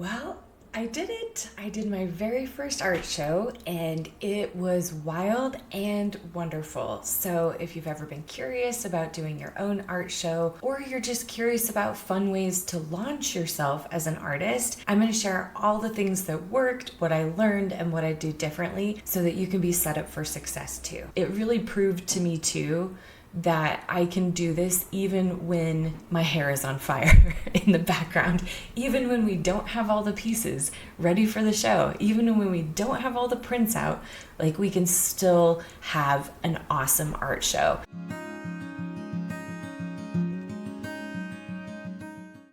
Well, I did it. I did my very first art show and it was wild and wonderful. So if you've ever been curious about doing your own art show, or you're just curious about fun ways to launch yourself as an artist, I'm going to share all the things that worked, what I learned, and what I do differently so that you can be set up for success too. It really proved to me too that I can do this even when my hair is on fire in the background, even when we don't have all the pieces ready for the show, even when we don't have all the prints out, like we can still have an awesome art show.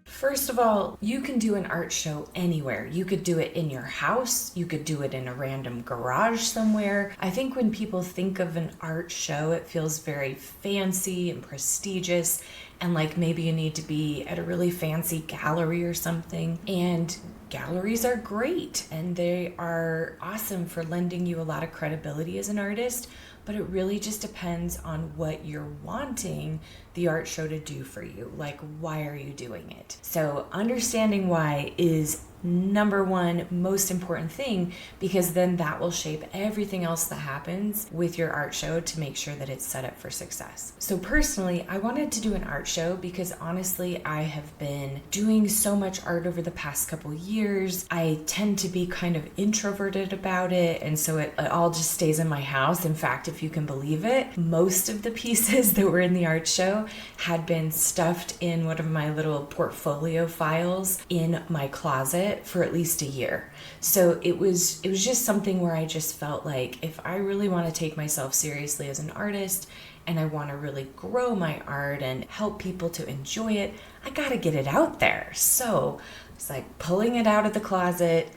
First of all, you can do an art show anywhere. You could do it in your house. You could do it in a random garage somewhere. I think when people think of an art show, it feels very fancy and prestigious, and like maybe you need to be at a really fancy gallery or something. And galleries are great and they are awesome for lending you a lot of credibility as an artist, but it really just depends on what you're wanting the art show to do for you. Like, why are you doing it? So understanding why is number one most important thing, because then that will shape everything else that happens with your art show to make sure that it's set up for success. So personally, I wanted to do an art show because honestly, I have been doing so much art over the past couple years. I tend to be kind of introverted about it, and so it all just stays in my house. In fact, if you can believe it, most of the pieces that were in the art show had been stuffed in one of my little portfolio files in my closet for at least a year. So it was just something where I just felt like if I really want to take myself seriously as an artist and I want to really grow my art and help people to enjoy it, I got to get it out there. So it's like pulling it out of the closet.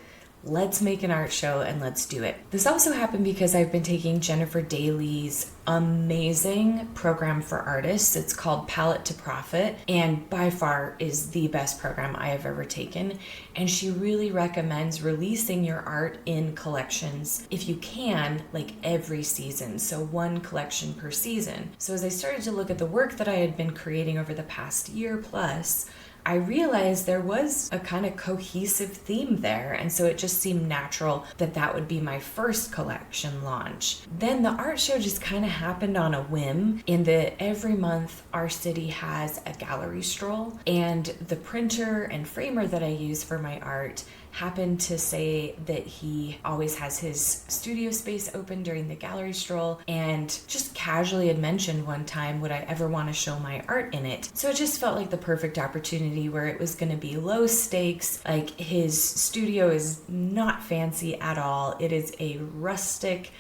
Let's make an art show and let's do it. This also happened because I've been taking Jennifer Daly's amazing program for artists. It's called Palette to Profit, and by far is the best program I have ever taken. And she really recommends releasing your art in collections if you can, like every season. So one collection per season. So as I started to look at the work that I had been creating over the past year plus, I realized there was a kind of cohesive theme there, and so it just seemed natural that that would be my first collection launch. Then the art show just kind of happened on a whim, in that every month our city has a gallery stroll, and the printer and framer that I use for my art happened to say that he always has his studio space open during the gallery stroll, and just casually had mentioned one time, would I ever want to show my art in it? So it just felt like the perfect opportunity where it was going to be low stakes. Like, his studio is not fancy at all. It is a rustic,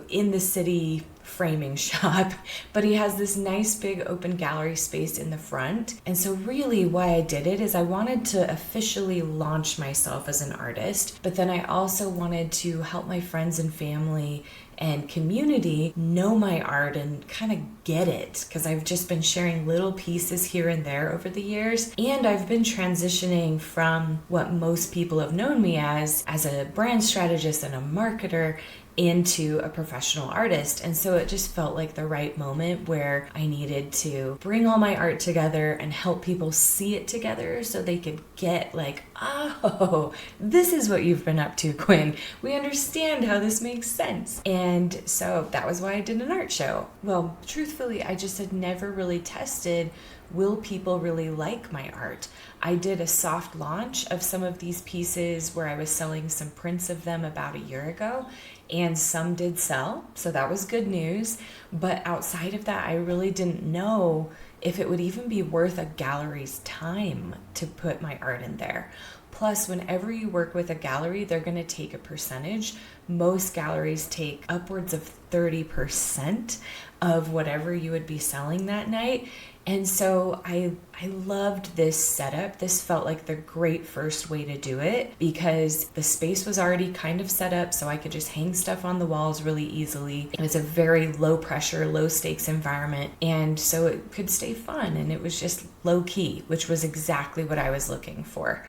in the city framing shop, but he has this nice big open gallery space in the front. And so really why I did it is I wanted to officially launch myself as an artist, but then I also wanted to help my friends and family and community know my art and kind of get it, because I've just been sharing little pieces here and there over the years, and I've been transitioning from what most people have known me as a brand strategist and a marketer into a professional artist. And so it just felt like the right moment where I needed to bring all my art together and help people see it together so they could get like, oh, this is what you've been up to, Quinn. We understand how this makes sense. And so that was why I did an art show. Well, truthfully, I just had never really tested, will people really like my art? I did a soft launch of some of these pieces where I was selling some prints of them about a year ago, and some did sell, so that was good news. But outside of that, I really didn't know if it would even be worth a gallery's time to put my art in there. Plus, whenever you work with a gallery, they're going to take a percentage. Most galleries take upwards of 30% of whatever you would be selling that night. And so I loved this setup. This felt like the great first way to do it because the space was already kind of set up, so I could just hang stuff on the walls really easily. It was a very low pressure, low stakes environment, and so it could stay fun, and it was just low key, which was exactly what I was looking for.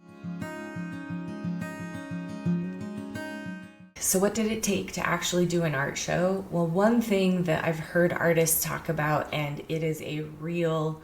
So what did it take to actually do an art show? Well, one thing that I've heard artists talk about, and it is a real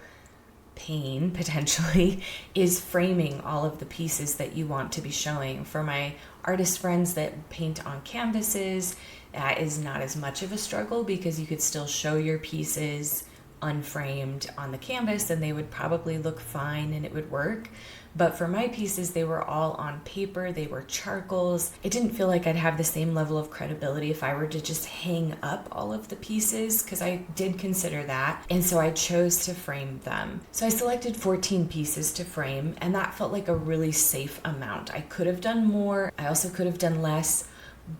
pain potentially is framing all of the pieces that you want to be showing. For my artist friends that paint on canvases, that is not as much of a struggle because you could still show your pieces unframed on the canvas and they would probably look fine and it would work. But for my pieces, they were all on paper, they were charcoals. It didn't feel like I'd have the same level of credibility if I were to just hang up all of the pieces, because I did consider that. And so I chose to frame them. So I selected 14 pieces to frame, and that felt like a really safe amount. I could have done more, I also could have done less,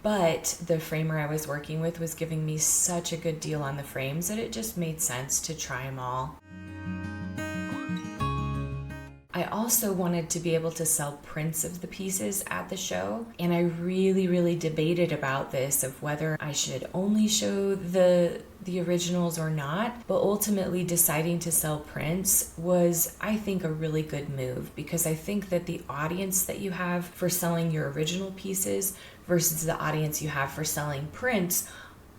but the framer I was working with was giving me such a good deal on the frames that it just made sense to try them all. I also wanted to be able to sell prints of the pieces at the show, and I really debated about this of whether I should only show the originals or not, but ultimately deciding to sell prints was, I think, a really good move, because I think that the audience that you have for selling your original pieces versus the audience you have for selling prints,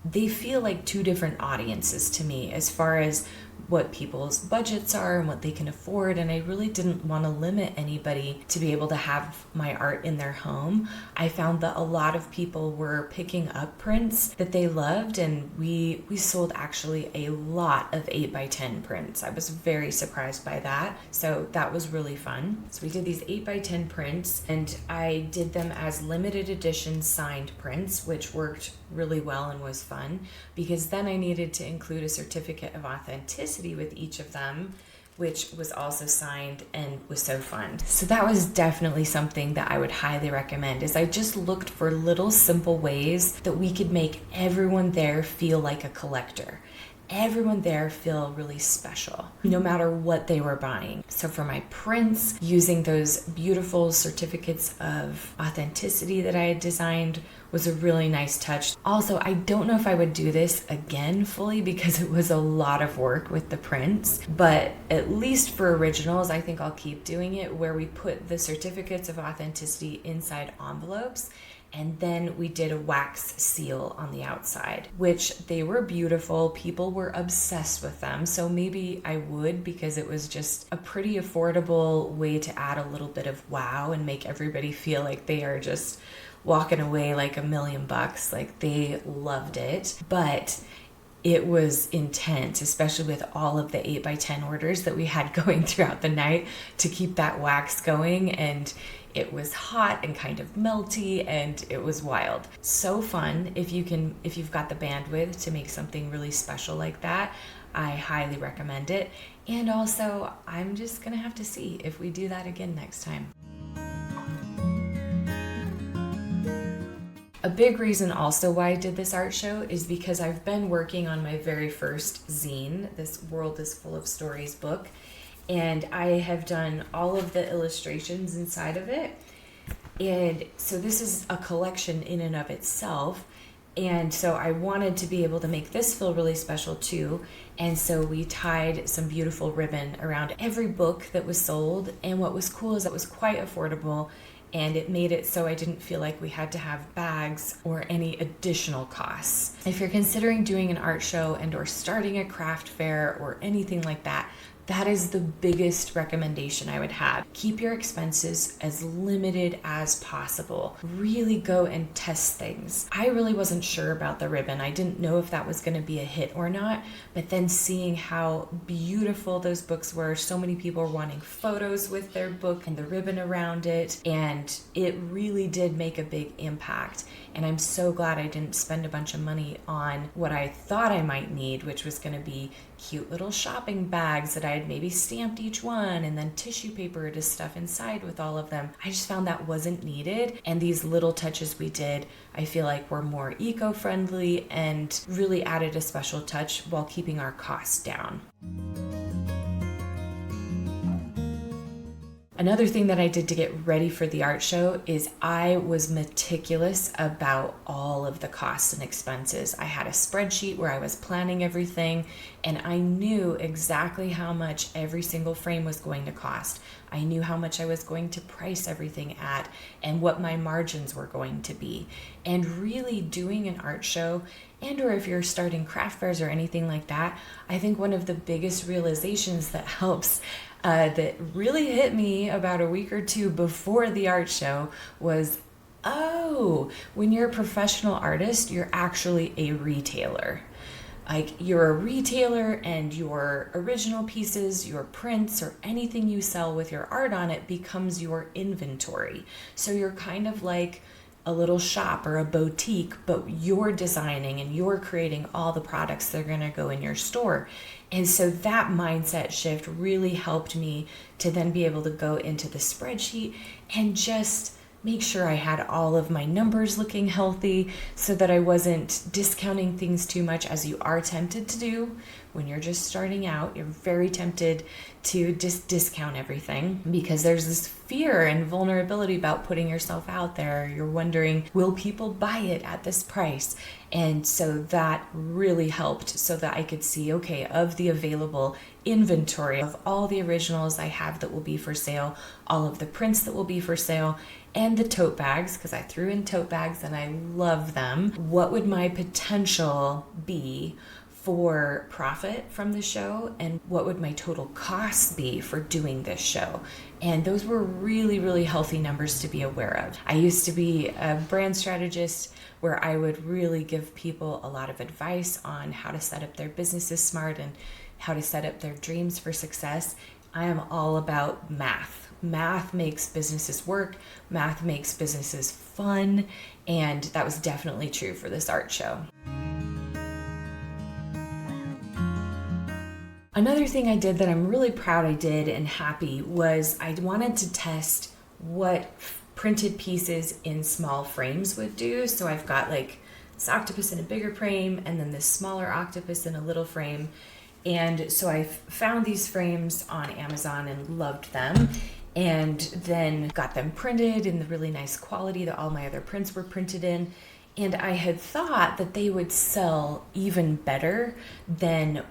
they feel like two different audiences to me as far as what people's budgets are and what they can afford, and I really didn't want to limit anybody to be able to have my art in their home. I found that a lot of people were picking up prints that they loved, and we sold actually a lot of 8x10 prints. I was very surprised by that, so that was really fun. So we did these 8x10 prints, and I did them as limited edition signed prints, which worked really well and was fun, because then I needed to include a certificate of authenticity with each of them, which was also signed and was so fun. So that was definitely something that I would highly recommend, is I just looked for little simple ways that we could make everyone there feel like a collector. Everyone there feel really special, no matter what they were buying. So for my prints, using those beautiful certificates of authenticity that I had designed was a really nice touch. Also, I don't know if I would do this again fully because it was a lot of work with the prints, but at least for originals, I think I'll keep doing it, where we put the certificates of authenticity inside envelopes, and then we did a wax seal on the outside, which they were beautiful. People were obsessed with them. So maybe I would, because it was just a pretty affordable way to add a little bit of wow and make everybody feel like they are just walking away like $1 million. Like, they loved it. But it was intense, especially with all of the 8x10 orders that we had going throughout the night to keep that wax going. And it was hot and kind of melty, and it was wild. So fun. If you've got the bandwidth to make something really special like that, I highly recommend it. And also, I'm just gonna have to see if we do that again next time. A big reason also why I did this art show is because I've been working on my very first zine, this World is Full of Stories book, and I have done all of the illustrations inside of it. And so this is a collection in and of itself. And so I wanted to be able to make this feel really special too. And so we tied some beautiful ribbon around every book that was sold. And what was cool is it was quite affordable, and it made it so I didn't feel like we had to have bags or any additional costs. If you're considering doing an art show and or starting a craft fair or anything like that, that is the biggest recommendation I would have. Keep your expenses as limited as possible. Really go and test things. I really wasn't sure about the ribbon. I didn't know if that was going to be a hit or not, but then seeing how beautiful those books were, so many people were wanting photos with their book and the ribbon around it, and it really did make a big impact. And I'm so glad I didn't spend a bunch of money on what I thought I might need, which was going to be cute little shopping bags that I had maybe stamped each one, and then tissue paper to stuff inside with all of them. I just found that wasn't needed, and these little touches we did, I feel like, were more eco-friendly and really added a special touch while keeping our costs down. Another thing that I did to get ready for the art show is I was meticulous about all of the costs and expenses. I had a spreadsheet where I was planning everything, and I knew exactly how much every single frame was going to cost. I knew how much I was going to price everything at and what my margins were going to be. And really doing an art show, and or if you're starting craft fairs or anything like that, I think one of the biggest realizations that helps that really hit me about a week or two before the art show was, oh, when you're a professional artist, you're actually a retailer. Like, you're a retailer, and your original pieces, your prints, or anything you sell with your art on it becomes your inventory. So you're kind of like a little shop or a boutique, but you're designing and you're creating all the products that are going to go in your store. And so that mindset shift really helped me to then be able to go into the spreadsheet and just make sure I had all of my numbers looking healthy, so that I wasn't discounting things too much, as you are tempted to do when you're just starting out. You're very tempted to just discount everything because there's this fear and vulnerability about putting yourself out there. You're wondering, will people buy it at this price? And so that really helped, so that I could see, okay, of the available inventory of all the originals I have that will be for sale, all of the prints that will be for sale, and the tote bags, because I threw in tote bags and I love them. What would my potential be for profit from the show, and what would my total costs be for doing this show? And those were really, really healthy numbers to be aware of. I used to be a brand strategist where I would really give people a lot of advice on how to set up their businesses smart and how to set up their dreams for success. I am all about math. Math makes businesses work. Math makes businesses fun. And that was definitely true for this art show. Another thing I did that I'm really proud I did and happy was I wanted to test what printed pieces in small frames would do. So I've got like this octopus in a bigger frame and then this smaller octopus in a little frame. And so I found these frames on Amazon and loved them, and then got them printed in the really nice quality that all my other prints were printed in. And I had thought that they would sell even better than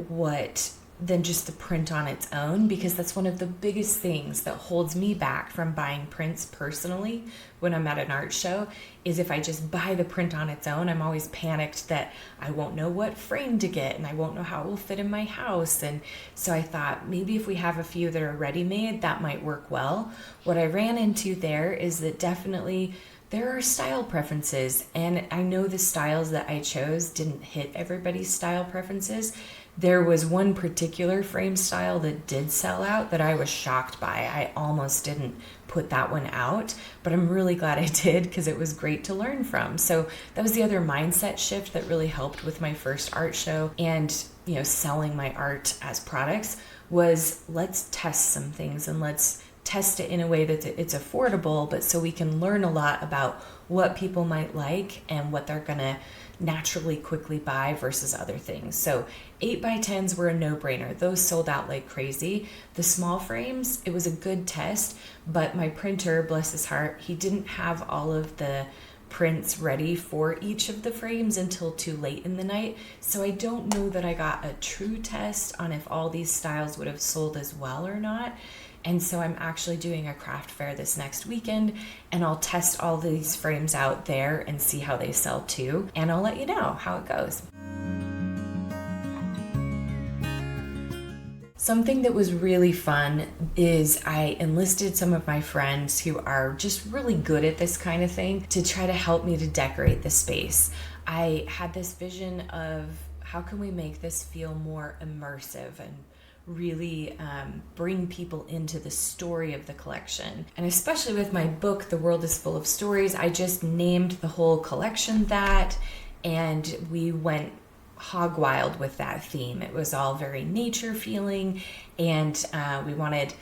just the print on its own, because that's one of the biggest things that holds me back from buying prints personally when I'm at an art show, is if I just buy the print on its own, I'm always panicked that I won't know what frame to get and I won't know how it will fit in my house. And so I thought maybe if we have a few that are ready-made, that might work well. What I ran into there is that definitely there are style preferences, and I know the styles that I chose didn't hit everybody's style preferences. There was one particular frame style that did sell out that I was shocked by. I almost didn't put that one out, but I'm really glad I did, because it was great to learn from. So that was the other mindset shift that really helped with my first art show and, selling my art as products, was let's test some things and let's test it in a way that it's affordable, but so we can learn a lot about what people might like and what they're gonna naturally quickly buy versus other things. So 8x10s were a no-brainer. Those sold out like crazy. The small frames, it was a good test, but my printer, bless his heart, he didn't have all of the prints ready for each of the frames until too late in the night. So I don't know that I got a true test on if all these styles would have sold as well or not. And so I'm actually doing a craft fair this next weekend, and I'll test all these frames out there and see how they sell too. And I'll let you know how it goes. Something that was really fun is I enlisted some of my friends who are just really good at this kind of thing to try to help me to decorate the space. I had this vision of how can we make this feel more immersive and really bring people into the story of the collection. And especially with my book, The World is Full of Stories, I just named the whole collection that, and we went hog wild with that theme. It was all very nature feeling, and we wanted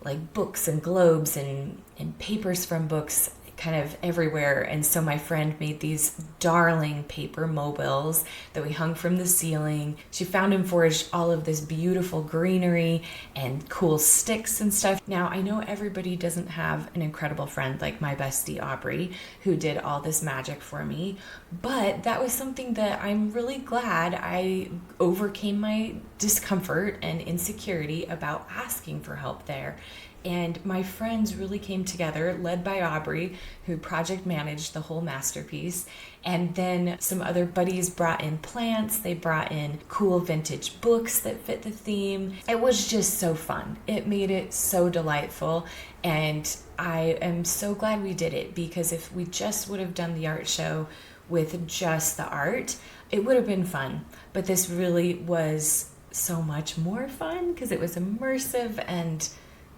like books and globes and papers from books kind of everywhere. And so my friend made these darling paper mobiles that we hung from the ceiling. She found and foraged all of this beautiful greenery and cool sticks and stuff. Now, I know everybody doesn't have an incredible friend like my bestie Aubrey, who did all this magic for me, but that was something that I'm really glad I overcame my discomfort and insecurity about asking for help there. And my friends really came together, led by Aubrey, who project managed the whole masterpiece. And then some other buddies brought in plants. They brought in cool vintage books that fit the theme. It was just so fun. It made it so delightful. And I am so glad we did it, because if we just would have done the art show with just the art, it would have been fun. But this really was so much more fun because it was immersive, and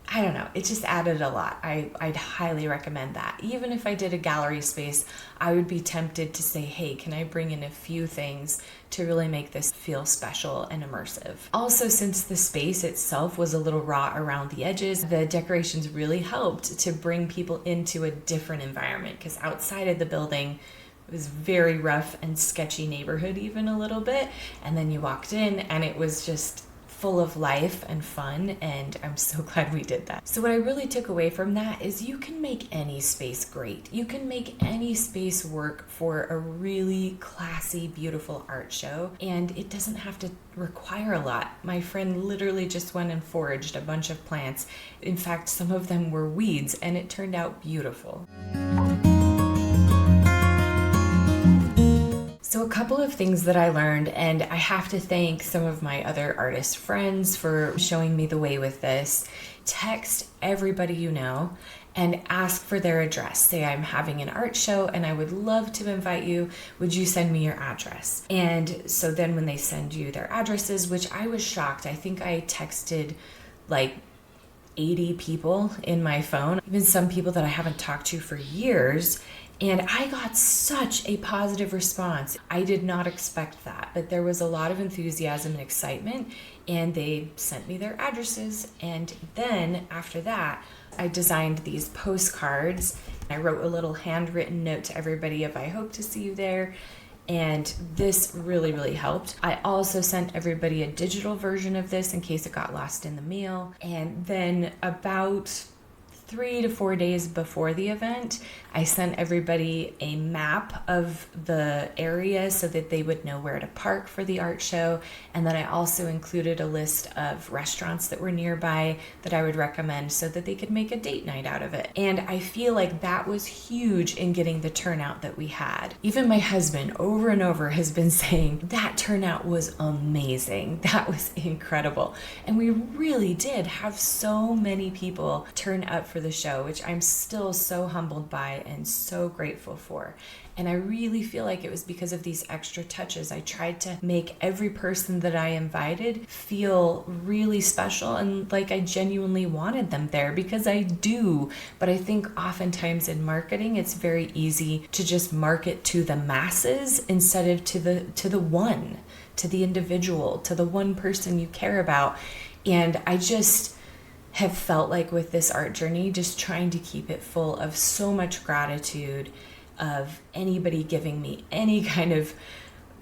I don't know, it just added a lot. I'd highly recommend that. Even if I did a gallery space, I would be tempted to say, hey, can I bring in a few things to really make this feel special and immersive? Also, since the space itself was a little raw around the edges, the decorations really helped to bring people into a different environment, because outside of the building, it was very rough and sketchy neighborhood, even a little bit. And then you walked in and it was just full of life and fun, and I'm so glad we did that. So what I really took away from that is you can make any space great. You can make any space work for a really classy, beautiful art show, and it doesn't have to require a lot. My friend literally just went and foraged a bunch of plants. In fact, some of them were weeds, and it turned out beautiful. So a couple of things that I learned, and I have to thank some of my other artist friends for showing me the way with this. Text everybody you know and ask for their address. Say, I'm having an art show and I would love to invite you. Would you send me your address? And so then when they send you their addresses, which I was shocked, I think I texted like 80 people in my phone, even some people that I haven't talked to for years. And I got such a positive response. I did not expect that, but there was a lot of enthusiasm and excitement, and they sent me their addresses. And then after that, I designed these postcards. I wrote a little handwritten note to everybody of I hope to see you there. And this really, really helped. I also sent everybody a digital version of this in case it got lost in the mail. And then about 3 to 4 days before the event, I sent everybody a map of the area so that they would know where to park for the art show. And then I also included a list of restaurants that were nearby that I would recommend so that they could make a date night out of it. And I feel like that was huge in getting the turnout that we had. Even my husband over and over has been saying that turnout was amazing. That was incredible. And we really did have so many people turn up for the show, which I'm still so humbled by and so grateful for. And I really feel like it was because of these extra touches. I tried to make every person that I invited feel really special and like I genuinely wanted them there, because I do. But I think oftentimes in marketing, it's very easy to just market to the masses instead of to the individual, to the one person you care about. And I just have felt like with this art journey, just trying to keep it full of so much gratitude of anybody giving me any kind of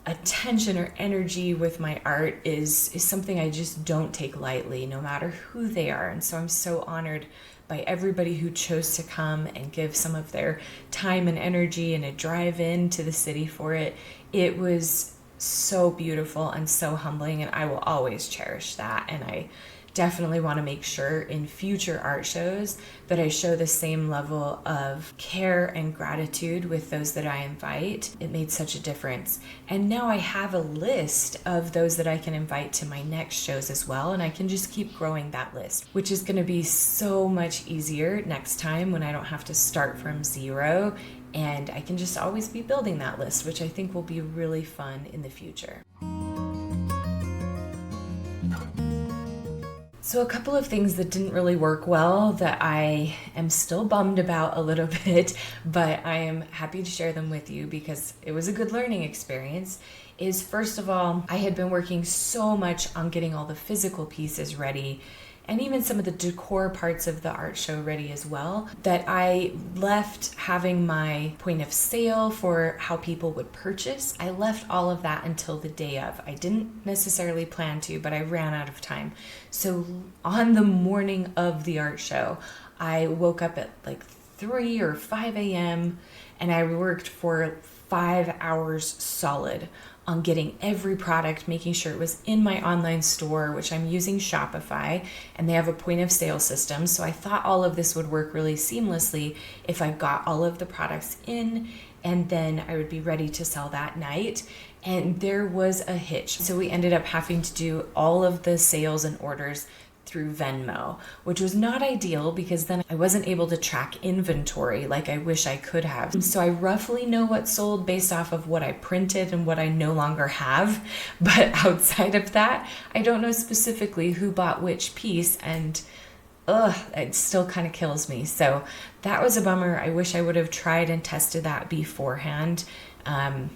attention or energy with my art is something I just don't take lightly, no matter who they are. And so I'm so honored by everybody who chose to come and give some of their time and energy and a drive in to the city for it. It was so beautiful and so humbling, and I will always cherish that. And I definitely want to make sure in future art shows that I show the same level of care and gratitude with those that I invite. It made such a difference. And now I have a list of those that I can invite to my next shows as well, and I can just keep growing that list, which is going to be so much easier next time when I don't have to start from zero, and I can just always be building that list, which I think will be really fun in the future. So a couple of things that didn't really work well that I am still bummed about a little bit, but I am happy to share them with you because it was a good learning experience, is first of all, I had been working so much on getting all the physical pieces ready and even some of the decor parts of the art show ready as well, that I left having my point of sale for how people would purchase. I left all of that until the day of. I didn't necessarily plan to, but I ran out of time. So on the morning of the art show, I woke up at like 3 or 5 a.m. and I worked for 5 hours solid on getting every product, making sure it was in my online store, which I'm using Shopify, and they have a point of sale system. So I thought all of this would work really seamlessly if I got all of the products in, and then I would be ready to sell that night. And there was a hitch. So we ended up having to do all of the sales and orders through Venmo, which was not ideal because then I wasn't able to track inventory like I wish I could have. So I roughly know what sold based off of what I printed and what I no longer have. But outside of that, I don't know specifically who bought which piece, and it still kind of kills me. So that was a bummer. I wish I would have tried and tested that beforehand,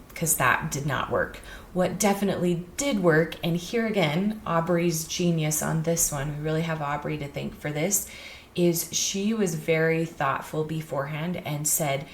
because that did not work. What definitely did work, and here again, Aubrey's genius on this one, we really have Aubrey to thank for this, is she was very thoughtful beforehand and said,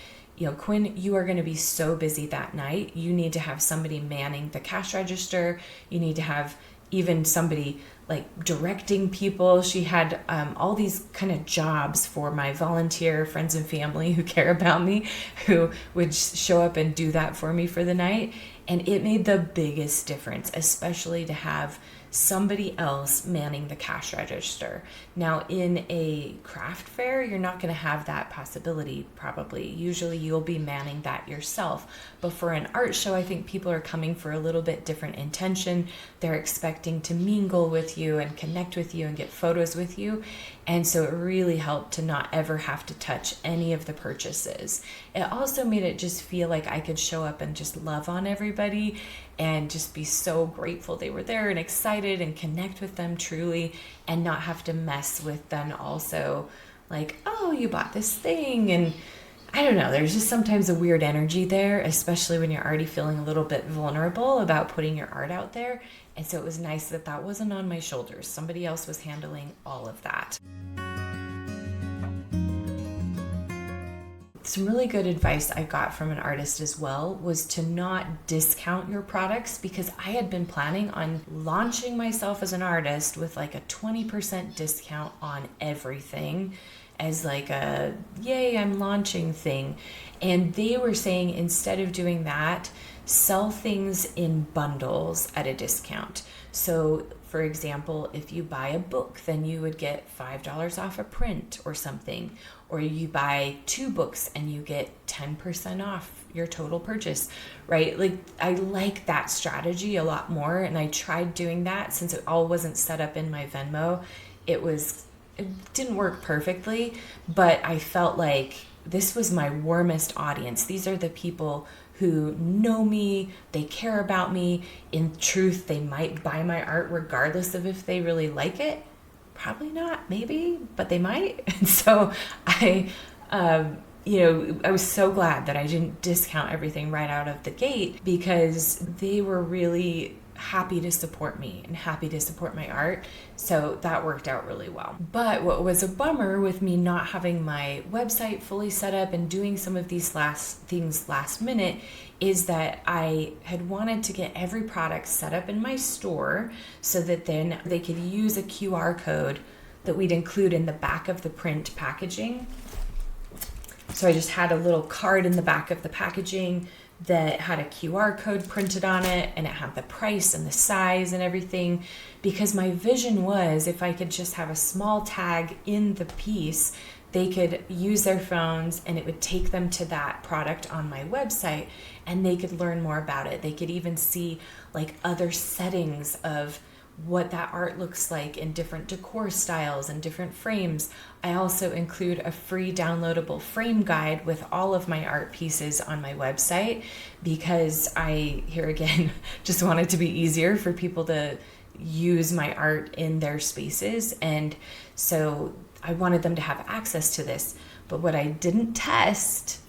Quinn, you are going to be so busy that night. You need to have somebody manning the cash register. You need to have even somebody like directing people. She had all these kind of jobs for my volunteer friends and family who care about me, who would show up and do that for me for the night. And it made the biggest difference, especially to have somebody else manning the cash register. Now, in a craft fair, you're not going to have that possibility, probably. Usually you'll be manning that yourself. But for an art show, I think people are coming for a little bit different intention. They're expecting to mingle with you and connect with you and get photos with you. And so it really helped to not ever have to touch any of the purchases. It also made it just feel like I could show up and just love on everybody and just be so grateful they were there and excited and connect with them truly, and not have to mess with them also like, oh, you bought this thing. And I don't know, there's just sometimes a weird energy there, especially when you're already feeling a little bit vulnerable about putting your art out there. And so it was nice that that wasn't on my shoulders. Somebody else was handling all of that. Some really good advice I got from an artist as well was to not discount your products, because I had been planning on launching myself as an artist with like a 20% discount on everything as like a yay, I'm launching thing. And they were saying instead of doing that, sell things in bundles at a discount. So for example, if you buy a book, then you would get $5 off a print or something. Or you buy 2 books and you get 10% off your total purchase, right? Like, I like that strategy a lot more. And I tried doing that since it all wasn't set up in my Venmo. It didn't work perfectly, but I felt like this was my warmest audience. These are the people who know me, they care about me. In truth, they might buy my art regardless of if they really like it. Probably not, maybe, but they might. And so I was so glad that I didn't discount everything right out of the gate, because they were really happy to support me and happy to support my art. So that worked out really well. But what was a bummer with me not having my website fully set up and doing some of these last minute is that I had wanted to get every product set up in my store so that then they could use a QR code that we'd include in the back of the print packaging. So I just had a little card in the back of the packaging that had a QR code printed on it, and it had the price and the size and everything, because my vision was if I could just have a small tag in the piece, they could use their phones and it would take them to that product on my website and they could learn more about it. They could even see like other settings of what that art looks like in different decor styles and different frames. I also include a free downloadable frame guide with all of my art pieces on my website, because I, here again, just want it to be easier for people to use my art in their spaces. And so I wanted them to have access to this. But what I didn't test,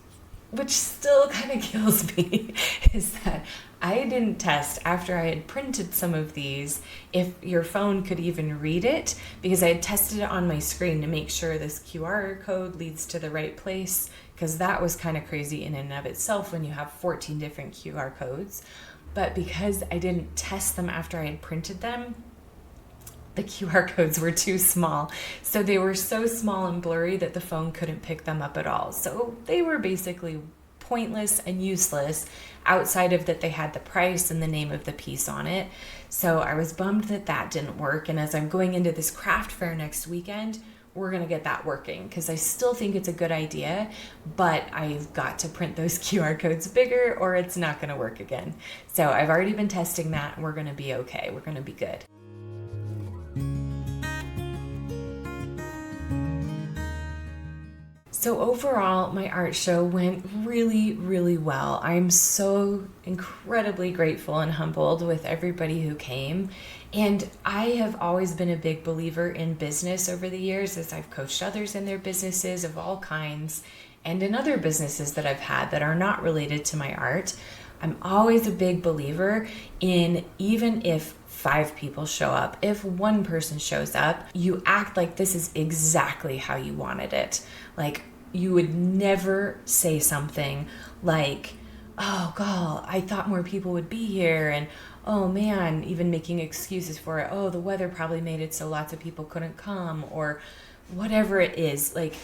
which still kind of kills me, is that I didn't test after I had printed some of these if your phone could even read it, because I had tested it on my screen to make sure this QR code leads to the right place, because that was kind of crazy in and of itself when you have 14 different QR codes. But because I didn't test them after I had printed them, the QR codes were too small. So they were so small and blurry that the phone couldn't pick them up at all. So they were basically pointless and useless outside of that they had the price and the name of the piece on it. So I was bummed that that didn't work. And as I'm going into this craft fair next weekend, we're going to get that working because I still think it's a good idea, but I've got to print those QR codes bigger or it's not going to work again. So I've already been testing that and we're going to be okay. We're going to be good. So overall, my art show went really, really well. I'm so incredibly grateful and humbled with everybody who came. And I have always been a big believer in business over the years as I've coached others in their businesses of all kinds and in other businesses that I've had that are not related to my art. I'm always a big believer in, even if 5 people show up, if 1 person shows up, you act like this is exactly how you wanted it. Like, you would never say something like, oh, God, I thought more people would be here. And, oh, man, even making excuses for it. Oh, the weather probably made it so lots of people couldn't come, or whatever it is. Like,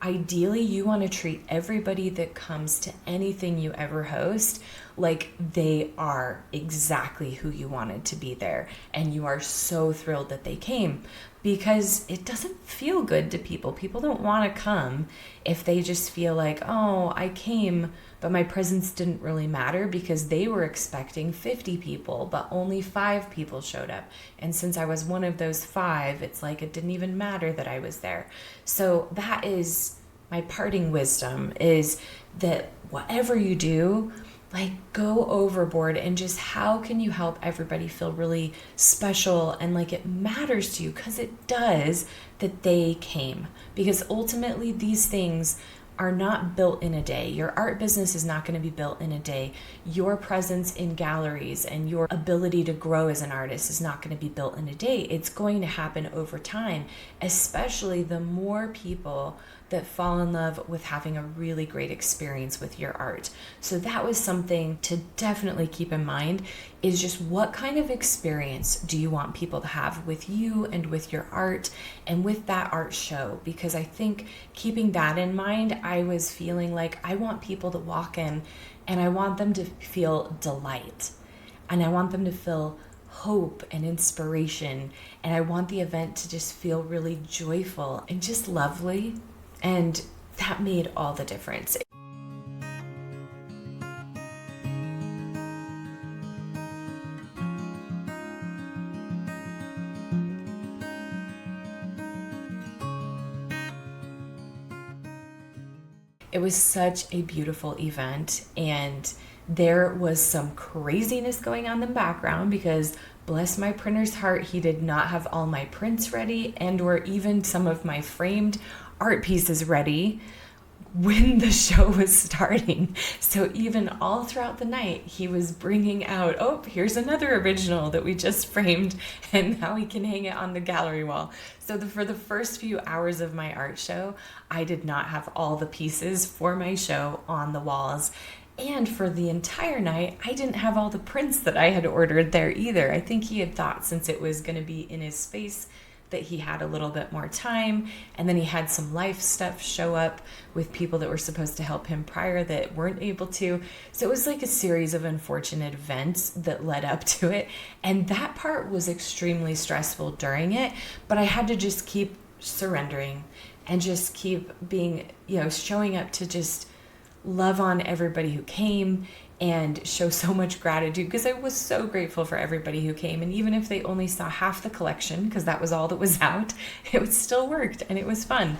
ideally, you want to treat everybody that comes to anything you ever host like they are exactly who you wanted to be there. And you are so thrilled that they came, because it doesn't feel good to people. People don't want to come if they just feel like, oh, I came, but my presence didn't really matter because they were expecting 50 people, but only 5 people showed up. And since I was one of those 5, it's like it didn't even matter that I was there. So that is my parting wisdom, is that whatever you do, like, go overboard and just how can you help everybody feel really special and like it matters to you, because it does, that they came. Because ultimately these things are not built in a day. Your art business is not going to be built in a day. Your presence in galleries and your ability to grow as an artist is not going to be built in a day. It's going to happen over time, especially the more people that fall in love with having a really great experience with your art. So that was something to definitely keep in mind, is just what kind of experience do you want people to have with you and with your art and with that art show? Because I think keeping that in mind, I was feeling like I want people to walk in and I want them to feel delight, and I want them to feel hope and inspiration, and I want the event to just feel really joyful and just lovely. And that made all the difference. It was such a beautiful event, and there was some craziness going on in the background because, bless my printer's heart, he did not have all my prints ready and or even some of my framed art pieces ready when the show was starting. So even all throughout the night, he was bringing out, oh, here's another original that we just framed, and now we can hang it on the gallery wall. So for the first few hours of my art show, I did not have all the pieces for my show on the walls. And for the entire night, I didn't have all the prints that I had ordered there either. I think he had thought, since it was going to be in his space, that he had a little bit more time, and then he had some life stuff show up with people that were supposed to help him prior that weren't able to. So it was like a series of unfortunate events that led up to it, and that part was extremely stressful during it, but I had to just keep surrendering and just keep being, showing up to just love on everybody who came and show so much gratitude, because I was so grateful for everybody who came. And even if they only saw half the collection, because that was all that was out, it still worked and it was fun.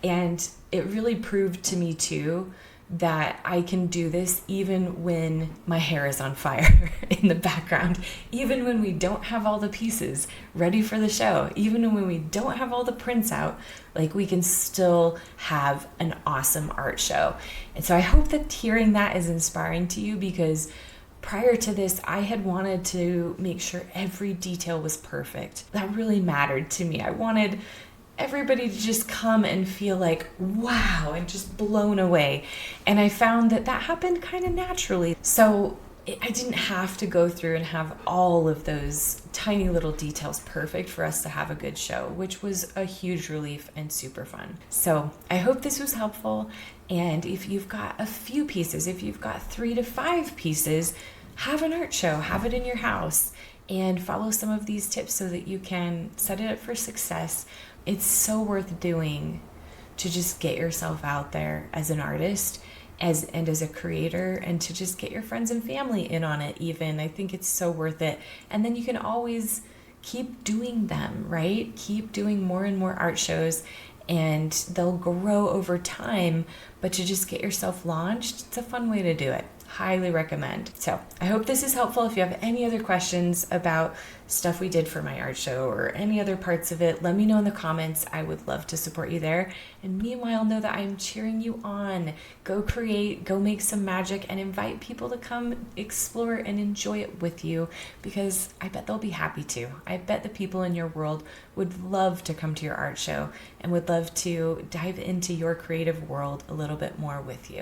And it really proved to me too that I can do this even when my hair is on fire in the background, even when we don't have all the pieces ready for the show, even when we don't have all the prints out, like, we can still have an awesome art show. And so I hope that hearing that is inspiring to you, because prior to this, I had wanted to make sure every detail was perfect. That really mattered to me. I wanted everybody to just come and feel like, wow, and just blown away. And I found that happened kind of naturally. So I didn't have to go through and have all of those tiny little details perfect for us to have a good show, which was a huge relief and super fun. So I hope this was helpful. And if you've got a few pieces, if you've got 3 to 5 pieces, have an art show, have it in your house, and follow some of these tips so that you can set it up for success. It's so worth doing to just get yourself out there as an artist as a creator, and to just get your friends and family in on it even. I think it's so worth it. And then you can always keep doing them, right? Keep doing more and more art shows, and they'll grow over time. But to just get yourself launched, it's a fun way to do it. Highly recommend. So I hope this is helpful. If you have any other questions about stuff we did for my art show or any other parts of it, let me know in the comments. I would love to support you there. And meanwhile, know that I'm cheering you on. Go create, go make some magic, and invite people to come explore and enjoy it with you, because I bet they'll be happy to. I bet the people in your world would love to come to your art show and would love to dive into your creative world a little bit more with you.